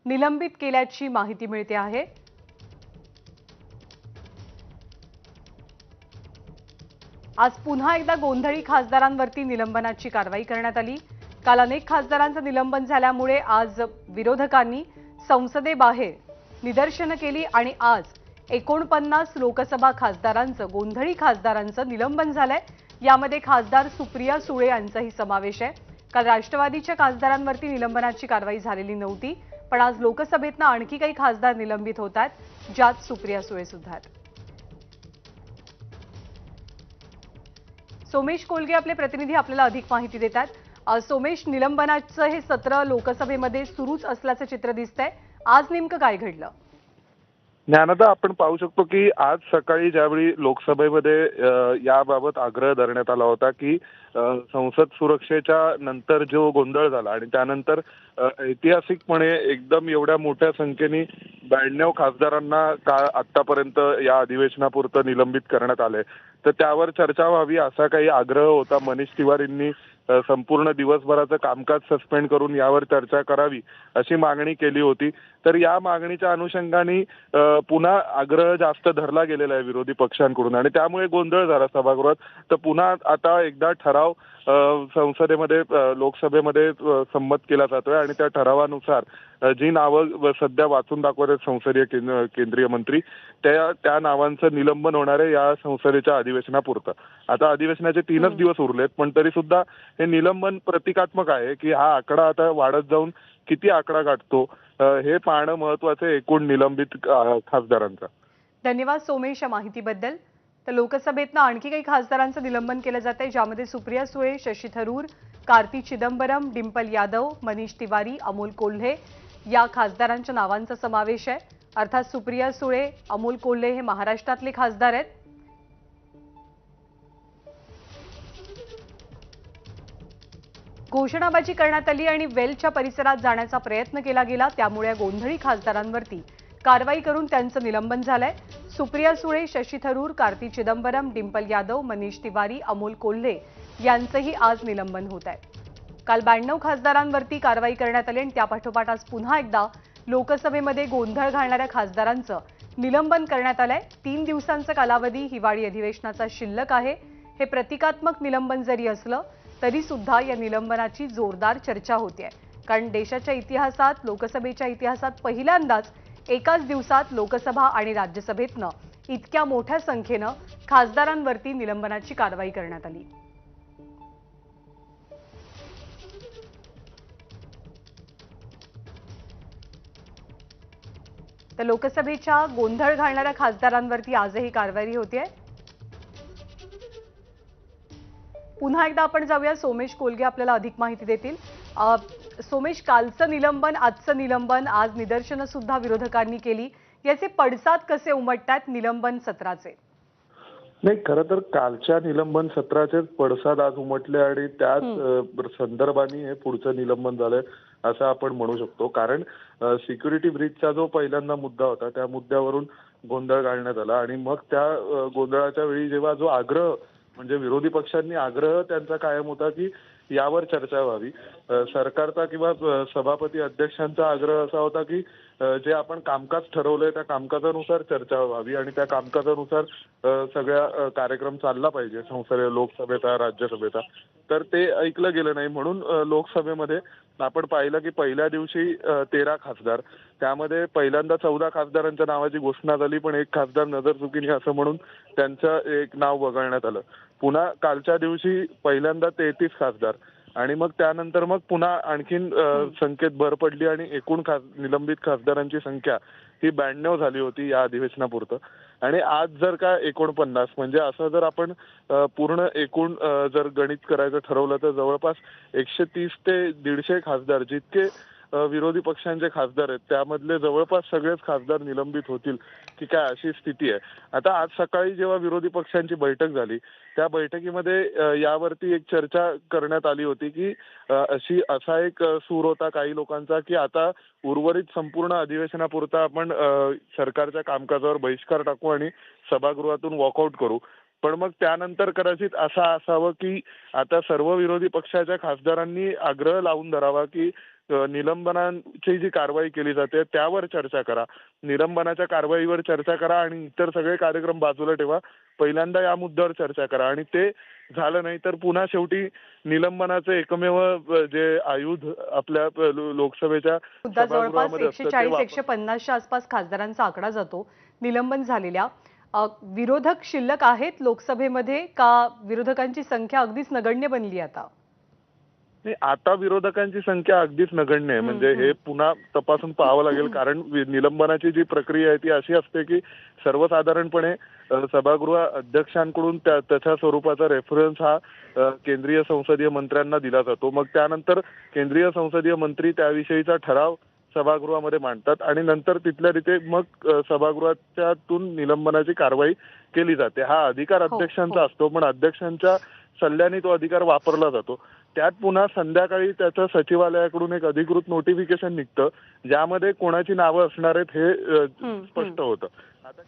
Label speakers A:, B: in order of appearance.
A: निलंबित केल्याची माहिती मिळते आहे। आज पुन्हा एकदा गोंधळी खासदारांवरती निलंबनाची कारवाई करण्यात आली। काल अनेक खासदारांचं निलंबन झाल्यामुळे आज विरोधकांनी संसदेबाहेर निदर्शनं केली आणि आज 49 लोकसभा खासदारांचं गोंधळी खासदारांचं निलंबन झालंय। यामध्ये खासदार सुप्रिया सुळे यांचाही समावेश आहे। काल राष्ट्रवादीच्या खासदारांवरती निलंबनाची कारवाई झालेली नव्हती, पण आज लोकसभेतनं आणखी काही खासदार निलंबित होत आहेत, ज्यात सुप्रिया सुळे सुद्धा आहेत। सोमेश कोलगे आपले प्रतिनिधी आपल्याला अधिक माहिती देतात। सोमेश, निलंबनाचं हे सत्र लोकसभेमध्ये सुरूच असल्याचं चित्र दिसतंय। आज नेमकं काय घडलं?
B: ज्ञानदा, आपण पाहू शकतो की आज सकाळी ज्यावेळी लोकसभेमध्ये याबाबत आग्रह धरण्यात आला होता की संसद सुरक्षेच्या नंतर जो गोंधळ झाला आणि त्यानंतर ऐतिहासिकपणे एकदम एवढ्या मोठ्या संख्येने 92 खासदारांना आतापर्यंत या अधिवेशनापुरतं निलंबित करण्यात आले, तर त्यावर चर्चा व्हावी असा काही आग्रह होता। मनीष तिवारींनी संपूर्ण दिवसभराचं कामकाज सस्पेंड करून यावर चर्चा करावी अशी मागणी केली होती। तर या मागणीच्या अनुषंगाने पुन्हा आग्रह जास्त धरला गेलेला आहे विरोधी पक्षांकडून आणि त्यामुळे गोंधळ झाला सभागृहात। तर पुन्हा आता एकदा ठराव संसदेमध्ये लोकसभेमध्ये संमत केला जातोय आणि त्या ठरावानुसार जी नावं सध्या वाचून दाखवत आहेत संसदीय केंद्रीय मंत्री, त्या नावांचं निलंबन होणार आहे या संसदेच्या अधिवेशनापुरतं। आता अधिवेशनाचे 3च दिवस उरलेत, पण तरी सुद्धा हे निलंबन प्रतिकात्मक आहे की हा आकडा आता वाढत जाऊन किती आकडा गाठतो हे पाहणं महत्त्वाचं आहे एकूण निलंबित खासदारांचा।
A: धन्यवाद सोमेश या माहितीबद्दल। तर लोकसभेतनं आणखी काही खासदारांचं निलंबन केलं जात आहे, ज्यामध्ये सुप्रिया सुळे, शशी थरूर, कार्ती चिदंबरम, डिंपल यादव, मनीष तिवारी, अमोल कोल्हे या खासदारांच्या नावांचा समावेश आहे। अर्थात सुप्रिया सुळे, अमोल कोल्हे हे महाराष्ट्रातले खासदार आहेत। घोषणाबाजी करण्यात आली आणि वेलच्या परिसरात जाण्याचा प्रयत्न केला गेला, त्यामुळे गोंधळी खासदारांवरती कारवाई करून त्यांचं निलंबन झालंय। सुप्रिया सुळे, शशी थरूर, कार्ती चिदंबरम, डिंपल यादव, मनीष तिवारी, अमोल कोल्हे यांचंही आज निलंबन होत आहे। काल 92 खासदारांवरती कारवाई करण्यात आली आणि त्यापाठोपाठ आज पुन्हा एकदा लोकसभेमध्ये गोंधळ घालणाऱ्या खासदारांचं निलंबन करण्यात आलंय। 3 दिवसांचा कालावधी हिवाळी अधिवेशनाचा शिल्लक आहे। हे प्रतिकात्मक निलंबन जरी असलं तरी सुद्धा या निलंबनाची जोरदार चर्चा होते, कारण देशाच्या इतिहासात, लोकसभेच्या इतिहासात पहिल्यांदाच एकाच दिवसात लोकसभा आणि राज्यसभेतनं इतक्या मोठ्या संख्येनं खासदारांवरती निलंबनाची कारवाई करण्यात आली। तर लोकसभेच्या गोंधळ घालणाऱ्या खासदारांवरती आजही कारवाई होते। पुन्हा एकदा आपण जाऊया, सोमेश कोलगे आपल्याला अधिक माहिती देतील। सोमेश, कालचं निलंबन, आजचं निलंबन, आज निदर्शनं सुद्धा विरोधकांनी केली, याचे पडसाद कसे उमटतात निलंबन सत्राचे?
B: नाही, खरं तर कालच्या निलंबन सत्राचे पडसाद आज उमटले आणि त्याच संदर्भाने हे पुढचं निलंबन झालंय असं आपण म्हणू शकतो। कारण सिक्युरिटी ब्रीचचा जो पहिल्यांदा मुद्दा होता त्या मुद्द्यावरून गोंधळ घालण्यात आला आणि मग त्या गोंधळाच्या वेळी जेव्हा जो आग्रह म्हणजे विरोधी पक्षांनी आग्रह त्यांचा कायम होता की यावर चर्चा व्हावी, सरकारचा किंवा सभापती अध्यक्षांचा आग्रह असा होता की जे आपण कामकाज ठरवलंय त्या कामकाजानुसार चर्चा व्हावी आणि त्या कामकाजानुसार सगळ्या कार्यक्रम चालला पाहिजे लोकसभेचा, राज्यसभेचा। तर ते ऐकलं गेलं नाही, म्हणून लोकसभेमध्ये आपण पाहिलं की पहिल्या दिवशी 13 खासदार, त्यामध्ये पहिल्यांदा 14 खासदारांच्या नावाची घोषणा झाली, पण एक खासदार नजरचुकीने असं म्हणून त्यांचं एक नाव वगळण्यात आलं। पुन्हा कालच्या दिवशी पहिल्यांदा 33 खासदार आणि मग त्यानंतर मग पुन्हा आणखीन संख्येत भर पडली आणि एकूण निलंबित खासदारांची संख्या ही 92 झाली होती या अधिवेशनापुरतं। आणि आज जर का 49 म्हणजे असं जर आपण पूर्ण एकूण जर गणित करायचं ठरवलं तर जवळपास 130 ते 150 खासदार जितके विरोधी पक्षांचे खासदार आहेत त्यामधले जवळपास सगळेच खासदार निलंबित होतील की काय अशी स्थिती आहे। आता आज सकाळी जेव्हा विरोधी पक्षांची बैठक झाली त्या बैठकीमध्ये यावरती एक चर्चा करण्यात आली होती की असा एक सूर होता काही लोकांचा की आता उर्वरित संपूर्ण अधिवेशनापुरता आपण सरकारच्या कामकाजावर बहिष्कार टाकू आणि सभागृहातून वॉकआउट करू। पण मग त्यानंतर कदाचित असं असावं की आता सर्व विरोधी पक्षाच्या खासदारांनी आग्रह लावून धरावा की निलंबनाची जी कारवाई केली जाते त्यावर चर्चा करा, निलंबनाच्या कारवाईवर चर्चा करा आणि इतर सगळे कार्यक्रम बाजूला ठेवा. पहिल्यांदा या मुद्द्यावर चर्चा करा आणि ते झालं नाही तर पुन्हा शेवटी निलंबनाचं एकमेव जे आयुध आपल्या लोकसभेच्या
A: मुद्दा जवळपास
B: सभागृहामध्ये असतं ते
A: 140-150च्या आसपास खासदारांचा आकडा जातो निलंबन झालेल्या. विरोधक शिल्लक आहेत लोकसभेमध्ये का विरोधकांची संख्या अगदीच नगण्य बनली आता?
B: नाही, आता विरोधकांची संख्या अगदीच नगण्य आहे. म्हणजे हे पुन्हा तपासून पाहावं लागेल, कारण निलंबनाची जी प्रक्रिया आहे ती अशी असते की सर्वसाधारणपणे सभागृह अध्यक्षांकडून त्याच्या स्वरूपाचा रेफरन्स हा केंद्रीय संसदीय मंत्र्यांना दिला जातो. मग त्यानंतर केंद्रीय संसदीय मंत्री त्याविषयीचा ठराव सभागृहामध्ये मांडतात आणि नंतर तिथल्या तिथे मग सभागृहाच्यातून निलंबनाची कारवाई केली जाते. हा अधिकार अध्यक्षांचा असतो, पण अध्यक्षांच्या सल्ल्याने तो अधिकार वापरला जातो. त्यात पुन्हा संध्याकाळी त्याचं सचिवालयाकडून एक अधिकृत नोटिफिकेशन निघतं, ज्यामध्ये कोणाची नावं असणार आहेत हे स्पष्ट होतं. आता